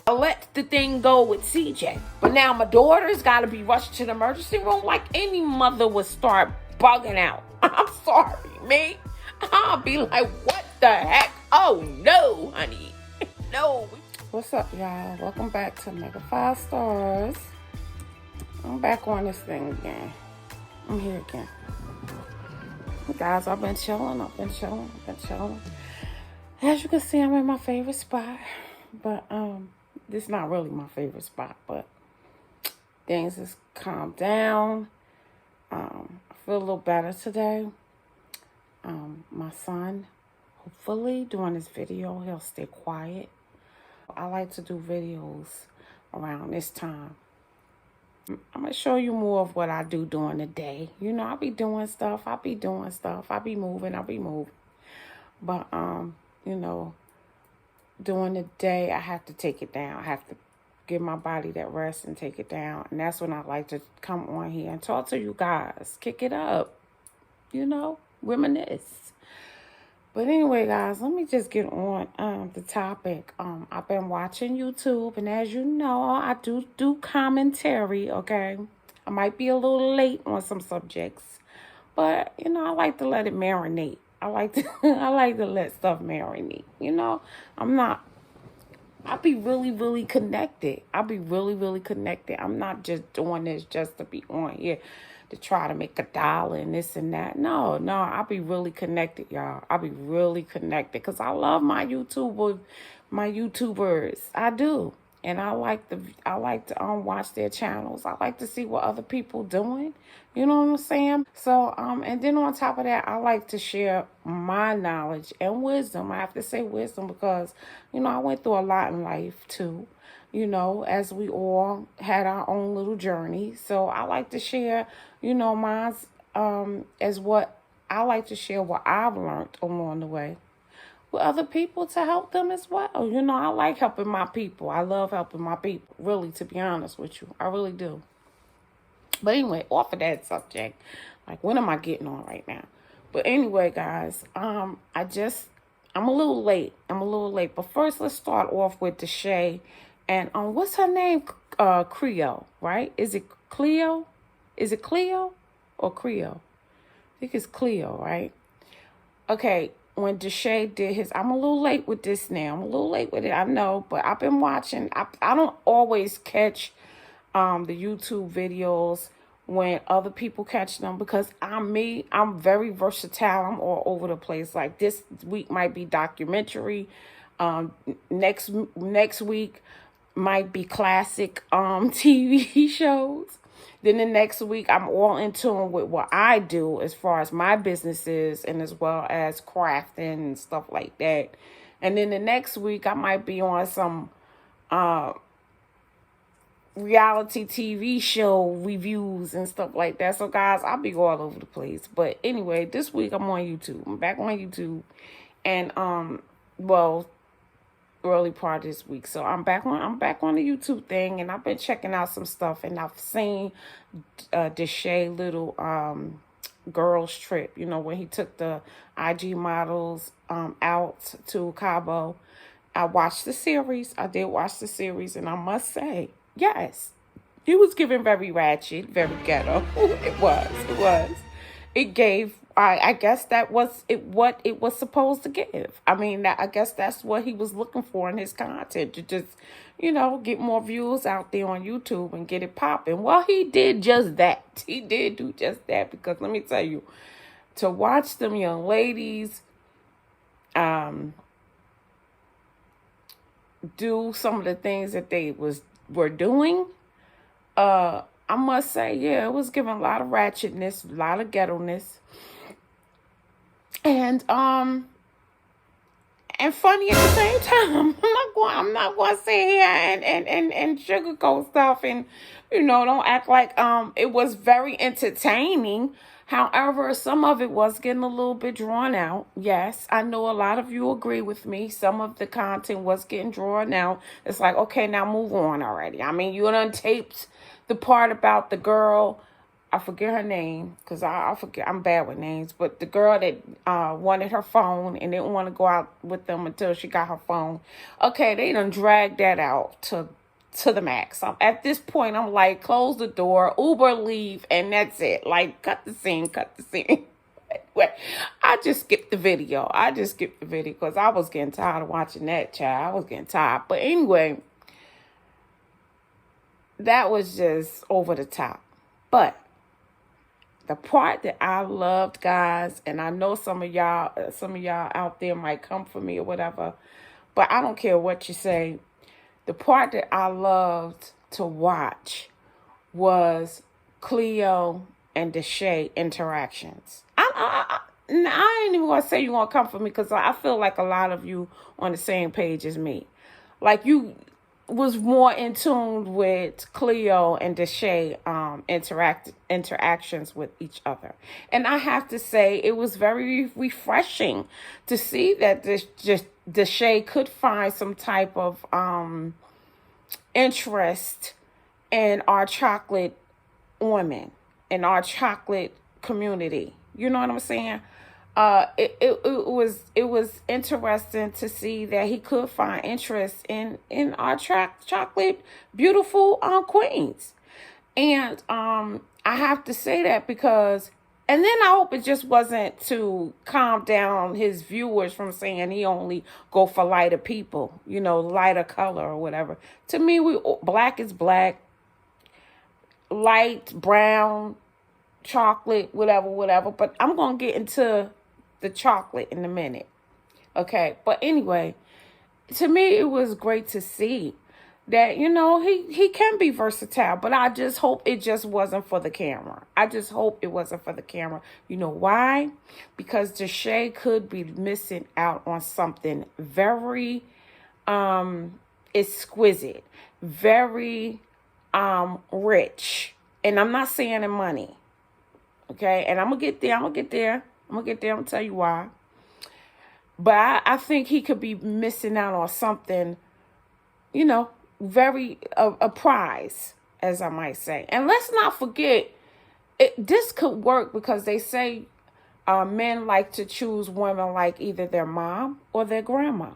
I let the thing go with CJ. But now my daughter's got to be rushed to the emergency room like any mother would start bugging out. I'm sorry, me. I'll be like, what the heck? Oh, no, honey. No. What's up, y'all? Welcome back to Mega 5 Stars. I'm back on this thing again. I'm here again. Guys, I've been chilling. As you can see, I'm in my favorite spot. But, this is not really my favorite spot, but things has calmed down. I feel a little better today. My son, hopefully during this video, he'll stay quiet. I like to do videos around this time. I'm going to show you more of what I do during the day. You know, I'll be doing stuff. I'll be moving. But, you know, during the day, I have to take it down. I have to give my body that rest and take it down. And that's when I like to come on here and talk to you guys. Kick it up. You know, reminisce. But anyway, guys, let me just get on the topic. I've been watching YouTube, and as you know, I do commentary, okay? I might be a little late on some subjects, but, you know, I like to let it marinate. I like to let stuff marinate, you know? I'll be really connected. I'm not just doing this just to be on here to try to make $1 and this and that. No, I'll be really connected, y'all. I'll be really connected because I love my YouTubers. I do. And I like to watch their channels. I like to see what other people doing. You know what I'm saying? So, and then on top of that, I like to share my knowledge and wisdom. I have to say wisdom because, you know, I went through a lot in life too. You know, as we all had our own little journey. So I like to share, you know, mine's as what I like to share what I've learned along the way with other people to help them as well. You know, I like helping my people. I love helping my people, really, to be honest with you. I really do. But anyway, off of that subject, like, what am I getting on right now? But anyway, guys, I'm a little late. But first, let's start off with Deshae. And what's her name? Cleo, right? Is it Cleo? Is it Cleo or Cleo? I think it's Cleo, right? Okay, when Deshae did his, I'm a little late with this now. I'm a little late with it, I know, but I've been watching. I don't always catch the YouTube videos when other people catch them because I'm very versatile. I'm all over the place. Like this week might be documentary. Next week might be classic TV shows. Then the next week, I'm all in tune with what I do as far as my business is and as well as crafting and stuff like that. And then the next week, I might be on some reality TV show reviews and stuff like that. So, guys, I'll be all over the place. But anyway, this week, I'm on YouTube. I'm back on YouTube. And, early part of this week. So I'm back on the YouTube thing, and I've been checking out some stuff, and I've seen Deshae little girls trip, you know, when he took the IG models out to Cabo. I watched the series. I did watch the series, and I must say, yes, he was giving very ratchet, very ghetto. It was. It gave, I guess that was what it was supposed to give. I mean, I guess that's what he was looking for in his content, to just, you know, get more views out there on YouTube and get it popping. Well, he did just that. He did do just that because let me tell you, to watch them young ladies do some of the things that they were doing, I must say, yeah, it was giving a lot of ratchetness, a lot of ghetto-ness. And funny at the same time. I'm not going to sit here and sugarcoat stuff and, you know, don't act like it was very entertaining. However, some of it was getting a little bit drawn out. Yes, I know a lot of you agree with me. Some of the content was getting drawn out. It's like, okay, now move on already. I mean, you done taped the part about the girl I forget her name because I forget. I'm bad with names. But the girl that wanted her phone and didn't want to go out with them until she got her phone. Okay, they done dragged that out to the max. At this point, I'm like, close the door, Uber, leave, and that's it. Like, cut the scene. I just skipped the video. Because I was getting tired of watching that, child. I was getting tired. But anyway, that was just over the top. But the part that I loved, guys, and I know some of y'all out there might come for me or whatever, but I don't care what you say. The part that I loved to watch was Cleo and Deshae interactions. I ain't even going to say you're going to come for me because I feel like a lot of you on the same page as me. Like you was more in tune with Cleo and Deshae interactions with each other. And I have to say it was very refreshing to see that Deshae could find some type of interest in our chocolate women, in our chocolate community. You know what I'm saying? It was interesting to see that he could find interest in our chocolate beautiful queens. And I have to say that because, and then I hope it just wasn't to calm down his viewers from saying he only go for lighter people, lighter color or whatever. To me, black is black, light, brown, chocolate, whatever. But I'm going to get into the chocolate in a minute. Okay. But anyway, to me, it was great to see that, he can be versatile, but I just hope it just wasn't for the camera. You know why? Because Deshae could be missing out on something very exquisite, very rich. And I'm not saying in money. Okay, and I'm going to get there. I'm going to tell you why. But I think he could be missing out on something, very, a prize, as I might say. And let's not forget, this could work because they say men like to choose women like either their mom or their grandma.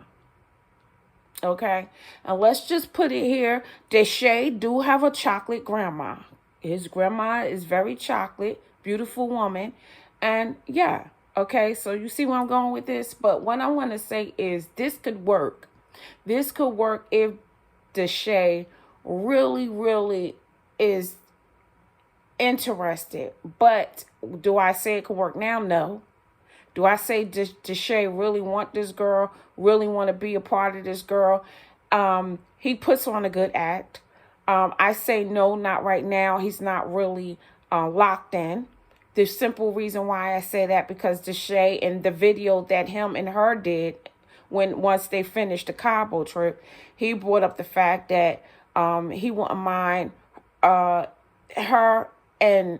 Okay, and let's just put it here. Deshae do have a chocolate grandma. His grandma is very chocolate. Beautiful woman. And yeah, okay, so you see where I'm going with this? But what I want to say is this could work. This could work if Deshae really, really is interested. But do I say it could work now? No. Do I say Deshae really want this girl, really want to be a part of this girl? He puts on a good act. I say no, not right now. He's not really locked in. The simple reason why I say that because Deshae in the video that him and her did once they finished the Cabo trip, he brought up the fact that he wouldn't mind her and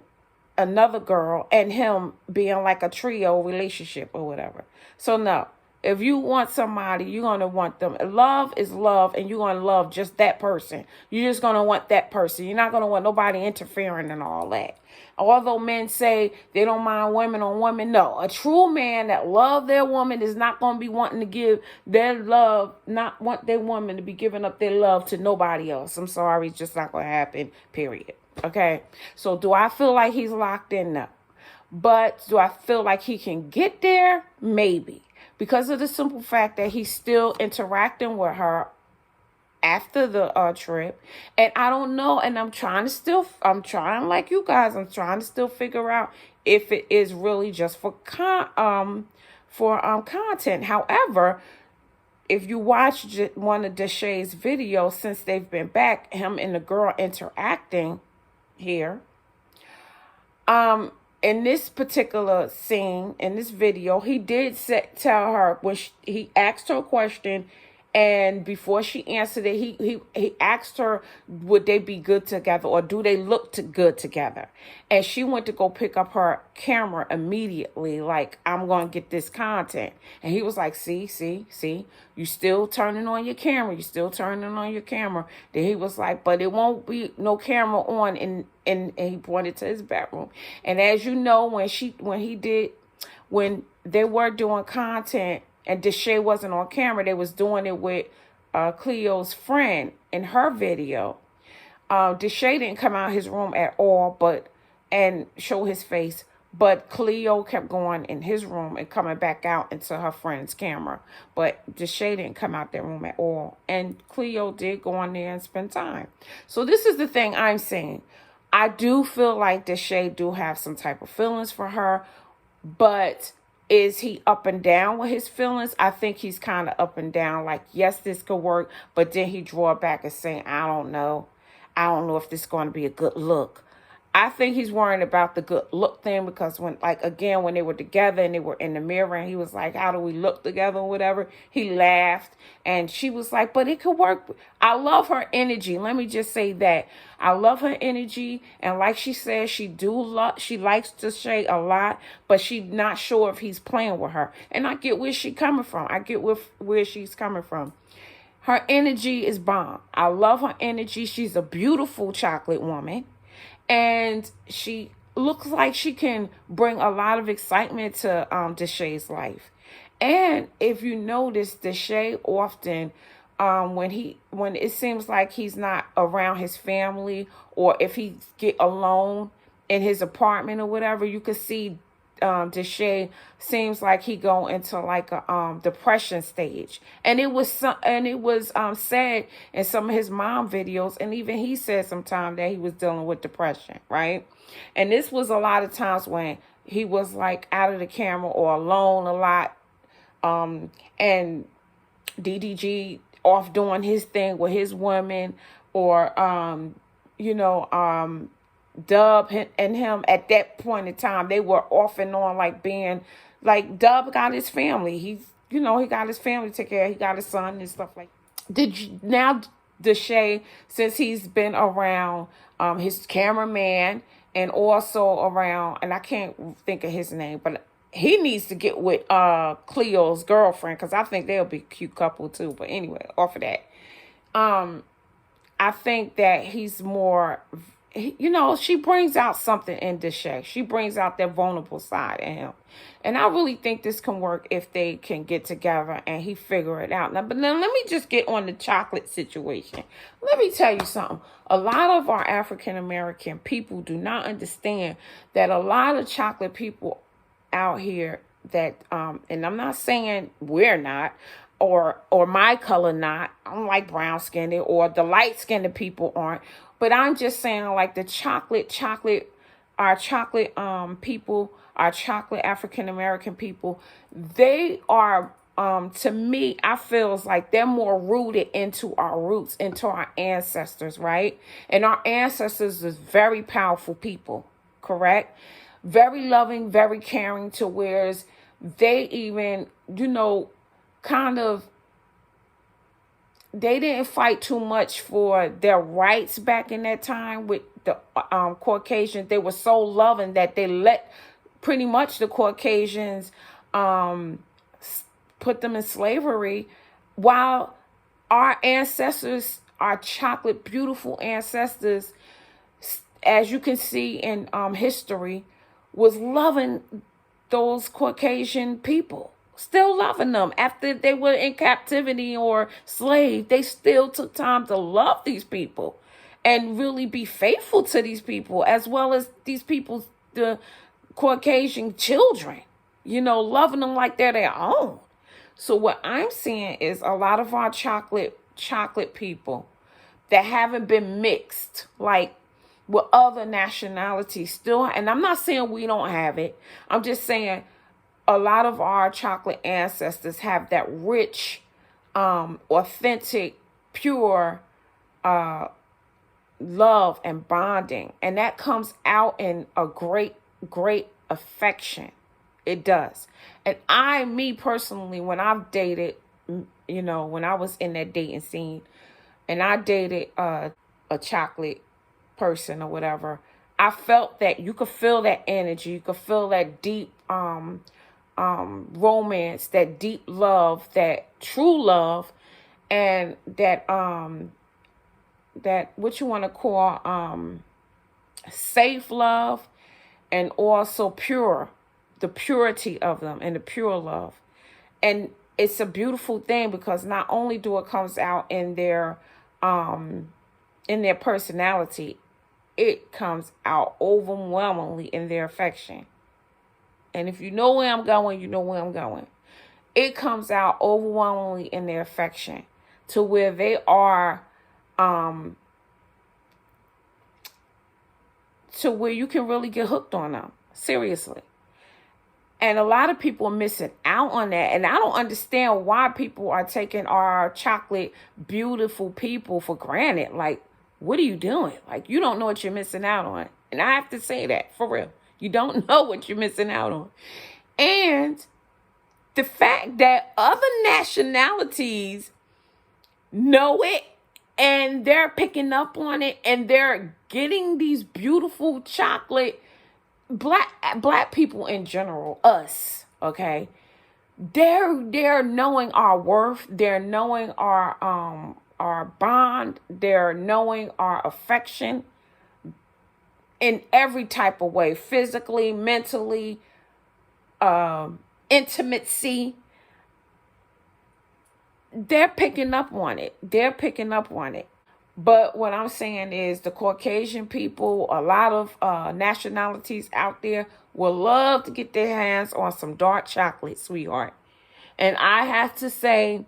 another girl and him being like a trio relationship or whatever. So no, if you want somebody, you're going to want them. Love is love, and you're going to love just that person. You're just going to want that person. You're not going to want nobody interfering and all that. Although men say they don't mind women on women, no. A true man that loves their woman is not going to be wanting to give their love, not want their woman to be giving up their love to nobody else. I'm sorry, it's just not going to happen, period. Okay, so do I feel like he's locked in? No. But do I feel like he can get there? Maybe. Because of the simple fact that he's still interacting with her after the trip. And I don't know. And I'm trying like you guys, I'm trying to still figure out if it is really just for content. However, if you watch one of Deshae's videos since they've been back, him and the girl interacting here, in this particular scene, in this video, he did tell her when he asked her a question And before she answered it, he asked her, would they be good together, or do they look good together? And she went to go pick up her camera immediately, like, I'm going to get this content. And he was like, see, you still turning on your camera. You still turning on your camera. Then he was like, but it won't be no camera on. And he pointed to his bedroom. And as you know, when they were doing content, and Deshae wasn't on camera, they was doing it with Cleo's friend in her video. Deshae didn't come out his room at all, and show his face. But Cleo kept going in his room and coming back out into her friend's camera. But Deshae didn't come out their room at all. And Cleo did go on there and spend time. So this is the thing I'm saying. I do feel like Deshae do have some type of feelings for her, but is he up and down with his feelings? I think he's kind of up and down. Like, yes, this could work. But then he draw back and saying, I don't know. I don't know if this is going to be a good look. I think he's worrying about the good look thing, because when they were together and they were in the mirror and he was like, how do we look together or whatever? He laughed and she was like, but it could work. I love her energy. Let me just say that. I love her energy. And like she said, she likes Deshae a lot, but she's not sure if he's playing with her. And I get where she's coming from. Where she's coming from. Her energy is bomb. I love her energy. She's a beautiful chocolate woman. And she looks like she can bring a lot of excitement to Deshae's life. And if you notice, Deshae often, when it seems like he's not around his family, or if he get alone in his apartment or whatever, you could see Deshae seems like he go into like a depression stage, and it was said in some of his mom videos, and even he said sometime that he was dealing with depression, right? And this was a lot of times he was like out of the camera or alone a lot, and DDG off doing his thing with his women, or Dub and him at that point in time, they were off and on, like being like, Dub got his family. He got his family to take care of. He got his son and stuff like that. Now Deshae, since he's been around his cameraman and also around, and I can't think of his name, but he needs to get with Cleo's girlfriend, because I think they'll be a cute couple too. But anyway, off of that, I think that he's more, she brings out something in Deshae. She brings out that vulnerable side in him. And I really think this can work if they can get together and he figure it out. But then let me just get on the chocolate situation. Let me tell you something. A lot of our African-American people do not understand that a lot of chocolate people out here that, and I'm not saying we're not, or my color not. I don't like brown skinned, or the light skinned people aren't. But I'm just saying, like, our chocolate people, our chocolate African-American people, they are, to me, I feel like they're more rooted into our roots, into our ancestors, right? And our ancestors is very powerful people, correct? Very loving, very caring, to whereas they even, kind of, they didn't fight too much for their rights back in that time with the Caucasians. They were so loving that they let pretty much the Caucasians put them in slavery, while our ancestors, our chocolate, beautiful ancestors, as you can see in history, was loving those Caucasian people. Still loving them after they were in captivity or slave. They still took time to love these people and really be faithful to these people, as well as these people, the Caucasian children, loving them like they're their own. So what I'm seeing is a lot of our chocolate people that haven't been mixed, like with other nationalities still, and I'm not saying we don't have it. I'm just saying a lot of our chocolate ancestors have that rich, authentic, pure love and bonding. And that comes out in a great, great affection. It does. And me personally, when I've dated you know, when I was in that dating scene and I dated a chocolate person or whatever, I felt that you could feel that energy. You could feel that deep romance, that deep love, that true love, and that that what you want to call safe love, and also pure, the purity of them and the pure love. And it's a beautiful thing because not only do it comes out in their personality, it comes out overwhelmingly in their affection. And if you know where I'm going, you know where I'm going. It comes out overwhelmingly in their affection to where they are to where you can really get hooked on them. Seriously. And a lot of people are missing out on that. And I don't understand why people are taking our chocolate, beautiful people for granted. Like, what are you doing? Like, you don't know what you're missing out on. And I have to say that, for real. You don't know what you're missing out on. And the fact that other nationalities know it and they're picking up on it and they're getting these beautiful chocolate, black people in general, us, okay? They're knowing our worth, they're knowing our bond, they're knowing our affection in every type of way, physically, mentally, intimacy. They're picking up on it. They're picking up on it. But what I'm saying is the Caucasian people, a lot of nationalities out there will love to get their hands on some dark chocolate, sweetheart. And I have to say,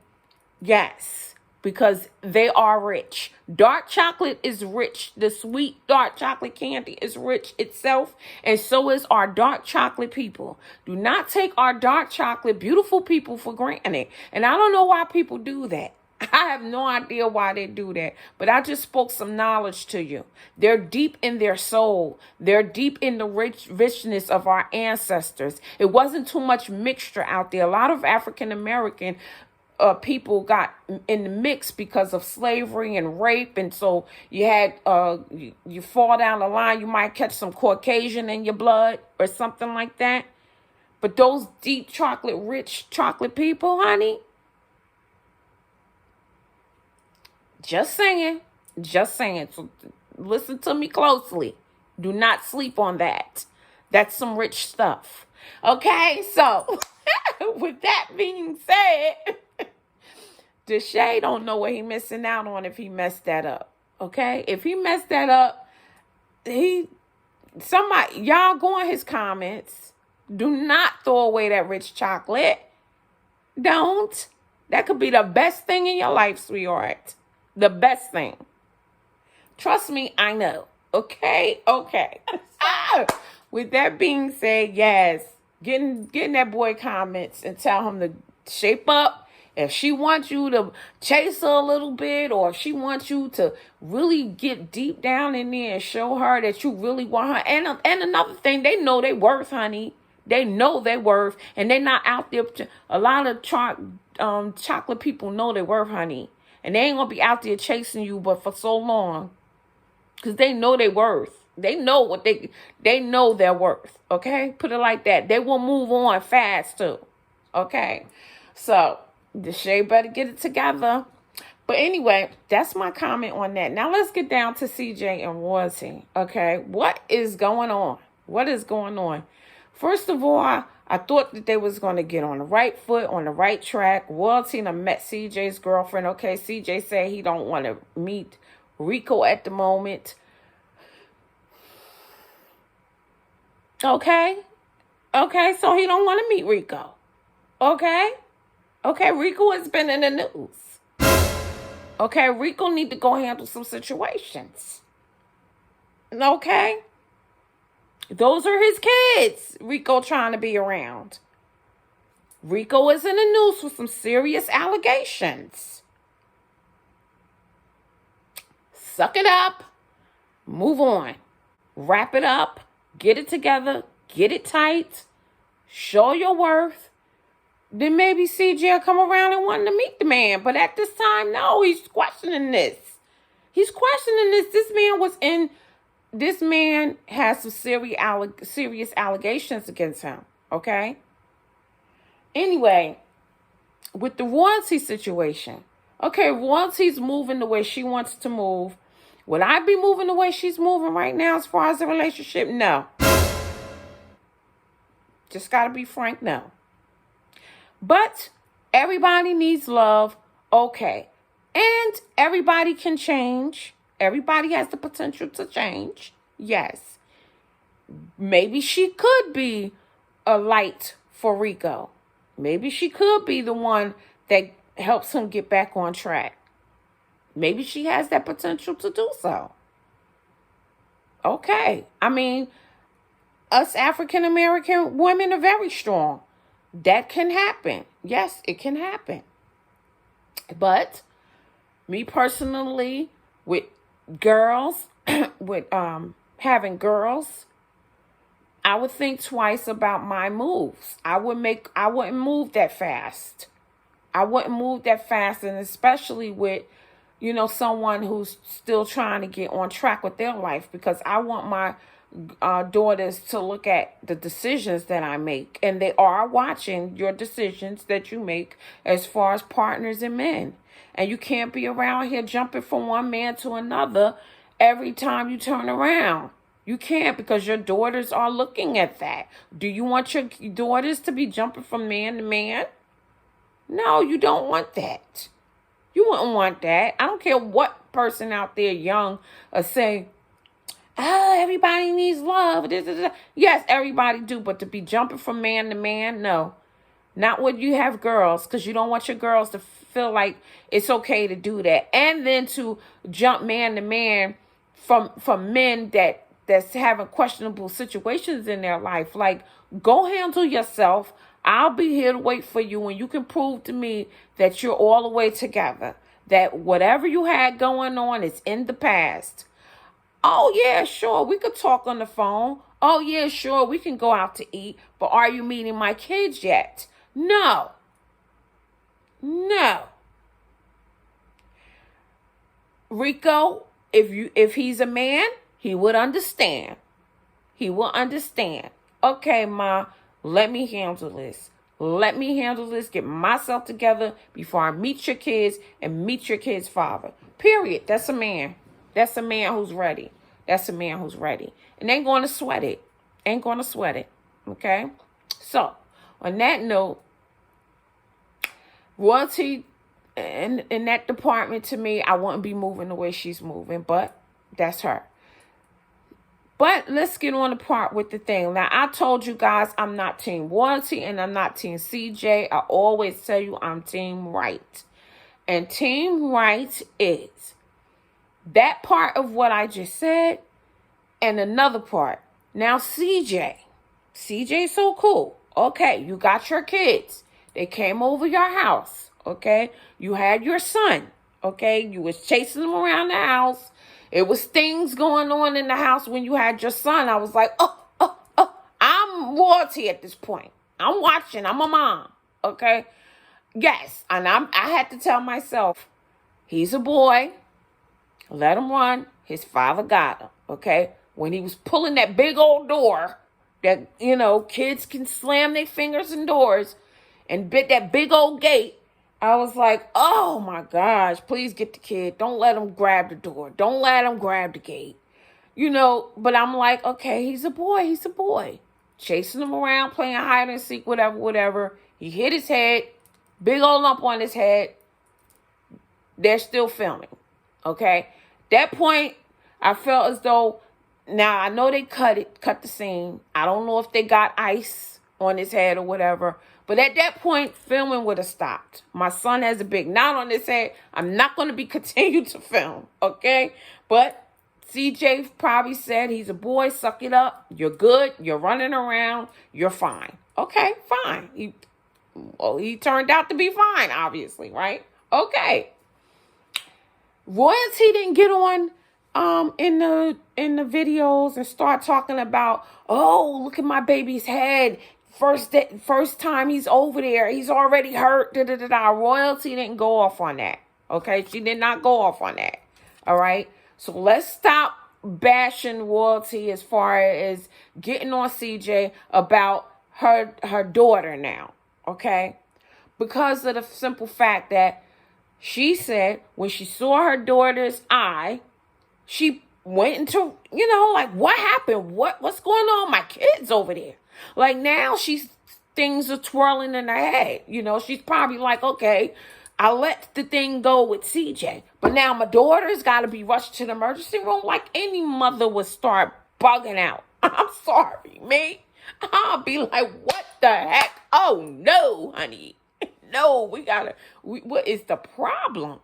yes, because they are rich. Dark chocolate is rich. The sweet dark chocolate candy is rich itself. And so is our dark chocolate people. Do not take our dark chocolate, beautiful people for granted. And I don't know why people do that. I have no idea why they do that, but I just spoke some knowledge to you. They're deep in their soul. They're deep in the richness of our ancestors. It wasn't too much mixture out there. A lot of African American people got in the mix because of slavery and rape, and so you had you fall down the line, you might catch some Caucasian in your blood or something like that. But those deep chocolate, rich chocolate people, honey. Just saying. So listen to me closely. Do not sleep on that. That's some rich stuff. Okay, so with that being said, Deshae don't know what he missing out on if he messed that up. Okay? If he messed that up, y'all go in his comments. Do not throw away that rich chocolate. Don't. That could be the best thing in your life, sweetheart. The best thing. Trust me, I know. Okay. With that being said, yes, getting that boy comments and tell him to shape up. If she wants you to chase her a little bit, or if she wants you to really get deep down in there and show her that you really want her. And another thing, they know their worth, honey. They know their worth, and they're not out there. A lot of chocolate people know their worth, honey. And they ain't going to be out there chasing you but for so long. Because they know their worth. They know they know their worth. Okay? Put it like that. They will move on fast too. Okay? So, Deshae better get it together. But anyway, that's my comment on that. Now let's get down to CJ and Royalty. Okay? What is going on? What is going on? First of all, I thought that they was going to get on the right foot, on the right track. Royalty met CJ's girlfriend. Okay, CJ said he don't want to meet Rico at the moment. Okay, so he don't want to meet Rico. Okay, Rico has been in the news. Okay, Rico need to go handle some situations. Okay. Those are his kids, Rico trying to be around. Rico is in the news with some serious allegations. Suck it up. Move on. Wrap it up. Get it together. Get it tight. Show your worth. then maybe CJ will come around and want to meet the man. But at this time, no, he's questioning this. He's questioning this. This man has some serious allegations against him. Okay? Anyway, with the royalty situation. Okay, royalty's moving the way she wants to move. Would I be moving the way she's moving right now as far as the relationship? No. Just got to be frank, no. But everybody needs love, okay. And everybody can change. Everybody has the potential to change. Yes. Maybe she could be a light for Rico. Maybe she could be the one that helps him get back on track. Maybe she has that potential to do so. Okay. I mean, us African American women are very strong. That can happen. Yes, it can happen. But me personally, with girls, with having girls, I would think twice about my moves. I wouldn't move that fast. And especially with, someone who's still trying to get on track with their life, because I want my daughters to look at the decisions that I make, and they are watching your decisions that you make as far as partners and men. And you can't be around here jumping from one man to another every time you turn around. You can't, because your daughters are looking at that. Do you want your daughters to be jumping from man to man? No, you don't want that. You wouldn't want that. I don't care what person out there young say, everybody needs love. Yes, everybody do, but to be jumping from man to man, no. Not when you have girls, because you don't want your girls to feel like it's okay to do that. And then to jump man to man from men that's having questionable situations in their life. Like, go handle yourself. I'll be here to wait for you, and you can prove to me that you're all the way together. That whatever you had going on is in the past. Oh, yeah, sure, we could talk on the phone. Oh, yeah, sure, we can go out to eat. But are you meeting my kids yet? No. Rico, if he's a man, he would understand. He will understand. Okay, Ma, let me handle this. Get myself together before I meet your kids and meet your kids' father. Period. That's a man. That's a man who's ready. And ain't going to sweat it. Okay? So, on that note, royalty in that department, to me, I wouldn't be moving the way she's moving, but that's her. But let's get on the part with the thing. Now, I told you guys I'm not Team Royalty and I'm not Team CJ. I always tell you I'm Team Right. And Team Right is that part of what I just said and another part. Now, CJ's so cool. Okay, you got your kids. They came over your house. Okay, you had your son. Okay, you was chasing them around the house. It was things going on in the house when you had your son. I was like, I'm royalty at this point. I'm watching. I'm a mom. Okay, yes, and I had to tell myself, he's a boy. Let him run. His father got him. Okay, when he was pulling that big old door that, kids can slam their fingers in doors and bit that big old gate, I was like, oh my gosh, please get the kid. Don't let him grab the door. Don't let him grab the gate. But I'm like, okay, he's a boy. Chasing him around, playing hide and seek, whatever. He hit his head, big old lump on his head. They're still filming. Okay? That point, I felt as though, now I know they cut the scene. I don't know if they got ice on his head or whatever. But at that point, filming would have stopped. My son has a big knot on his head. I'm not going to be continued to film, okay? But CJ probably said, he's a boy, suck it up. You're good. You're running around. You're fine. Okay, fine. He turned out to be fine, obviously, right? Okay. Royalty didn't get on in the videos and start talking about, oh, look at my baby's head. First time he's over there, he's already hurt. Da, da, da, da. Royalty didn't go off on that. Okay, she did not go off on that. All right, so let's stop bashing royalty as far as getting on CJ about her daughter now. Okay, because of the simple fact that she said when she saw her daughter's eye, she went into, like, what happened? What's going on? My kid's over there. Like, now things are twirling in her head. She's probably like, okay, I let the thing go with CJ, but now my daughter's got to be rushed to the emergency room. Like, any mother would start bugging out. I'm sorry, me. I'll be like, what the heck? Oh, no, honey. No, what is the problem?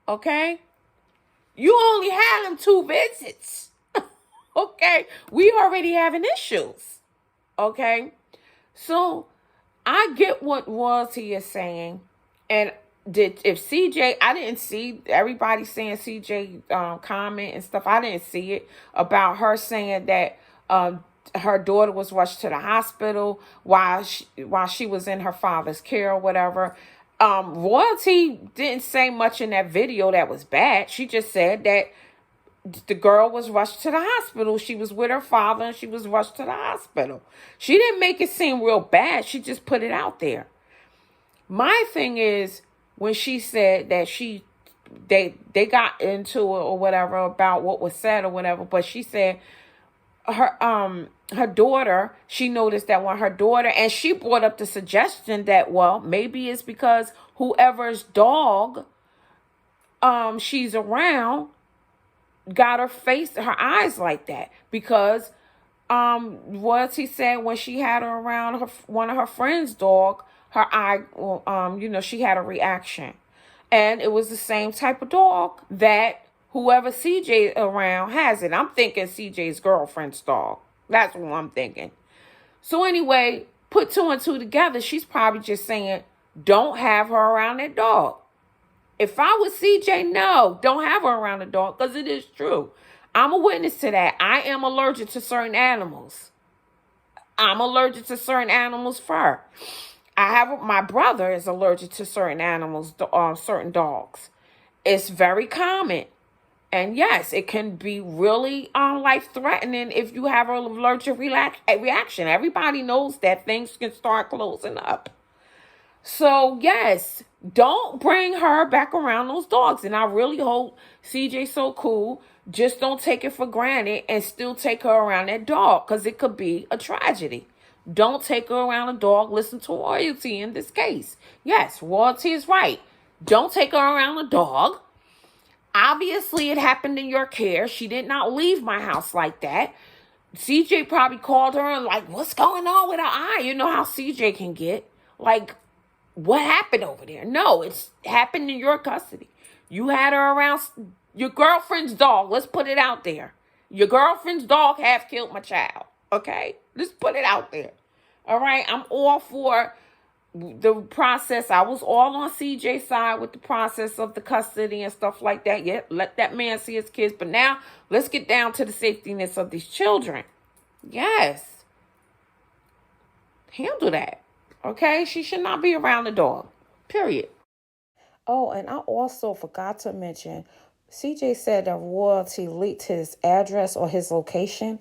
Okay? You only had him 2 visits. Okay? We already having issues. Okay? So, I get what Royalty is saying. And if CJ, I didn't see everybody saying CJ comment and stuff. I didn't see it about her saying that her daughter was rushed to the hospital while she was in her father's care or whatever. Royalty didn't say much in that video that was bad. She just said that the girl was rushed to the hospital. She was with her father and she was rushed to the hospital. She didn't make it seem real bad. She just put it out there. My thing is, when she said that they got into it or whatever about what was said or whatever, but she said her daughter, she noticed that when her daughter, and she brought up the suggestion that, well, maybe it's because whoever's dog she's around got her eyes like that, because Royalty said when she had her around one of her friend's dog, her eye, she had a reaction. And it was the same type of dog that whoever CJ around has it. I'm thinking CJ's girlfriend's dog. That's what I'm thinking. So anyway, put 2 and 2 together. She's probably just saying, don't have her around that dog. If I was CJ, no, don't have her around the dog, because it is true. I'm a witness to that. I am allergic to certain animals. I'm allergic to certain animals' fur. My brother is allergic to certain animals, certain dogs. It's very common. And yes, it can be really life-threatening if you have an allergic reaction. Everybody knows that things can start closing up. So yes, don't bring her back around those dogs. And I really hope CJ's so cool, just don't take it for granted and still take her around that dog, because it could be a tragedy. Don't take her around a dog. Listen to Royalty in this case. Yes, Royalty is right. Don't take her around a dog. Obviously, it happened in your care. She did not leave my house like that. CJ probably called her and like, what's going on with her eye? You know how CJ can get. Like, what happened over there? No, it's happened in your custody. You had her around your girlfriend's dog. Let's put it out there. Your girlfriend's dog half killed my child. Okay? Let's put it out there. All right? I'm all for the process. I was all on CJ's side with the process of the custody and stuff like that. Yeah, let that man see his kids. But now, let's get down to the safetyness of these children. Yes. Handle that. Okay? She should not be around the dog. Period. Oh, and I also forgot to mention, CJ said that Royalty leaked his address or his location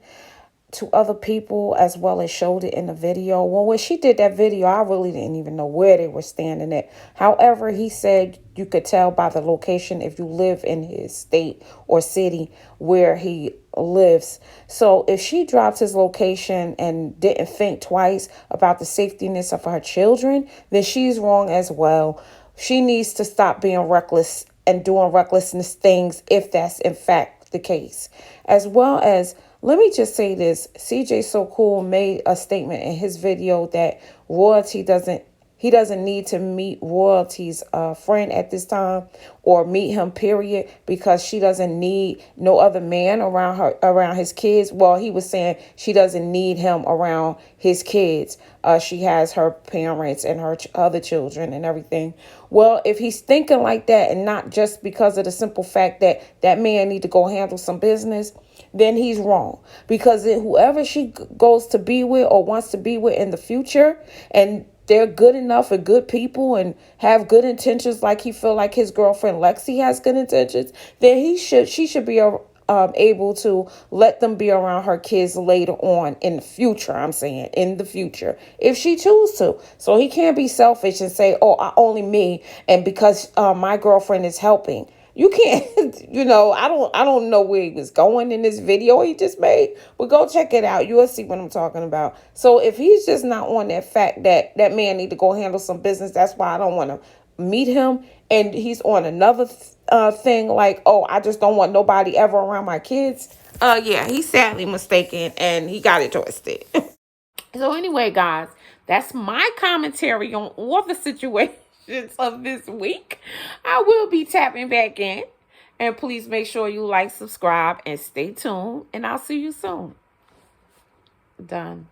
to other people, as well as showed it in the video. Well, when she did that video, I really didn't even know where they were standing at. However, he said you could tell by the location if you live in his state or city where he lives. So if she dropped his location and didn't think twice about the safetyness of her children, then she's wrong as well. She needs to stop being reckless and doing recklessness things if that's in fact the case. As well as, let me just say this, CJ So Cool made a statement in his video that Royalty doesn't He doesn't need to meet royalty's friend at this time, or meet him, period, because she doesn't need no other man around her, around his kids. Well, he was saying she doesn't need him around his kids. She has her parents and her other children and everything. Well, if he's thinking like that, and not just because of the simple fact that that man need to go handle some business, then he's wrong. Because whoever she goes to be with or wants to be with in the future, and they're good enough and good people and have good intentions, like he feel like his girlfriend Lexi has good intentions, then she should be able to let them be around her kids later on in the future. I'm saying in the future, if she chooses to. So he can't be selfish and say, oh, only me, and because my girlfriend is helping. You can't, I don't know where he was going in this video he just made, but go check it out. You'll see what I'm talking about. So if he's just not on that fact that that man need to go handle some business, that's why I don't want to meet him. And he's on another thing like, oh, I just don't want nobody ever around my kids. Yeah, he's sadly mistaken, and he got it twisted. So anyway, guys, that's my commentary on all the situations of this week. I will be tapping back in. And please make sure you like, subscribe, and stay tuned. And I'll see you soon. Done.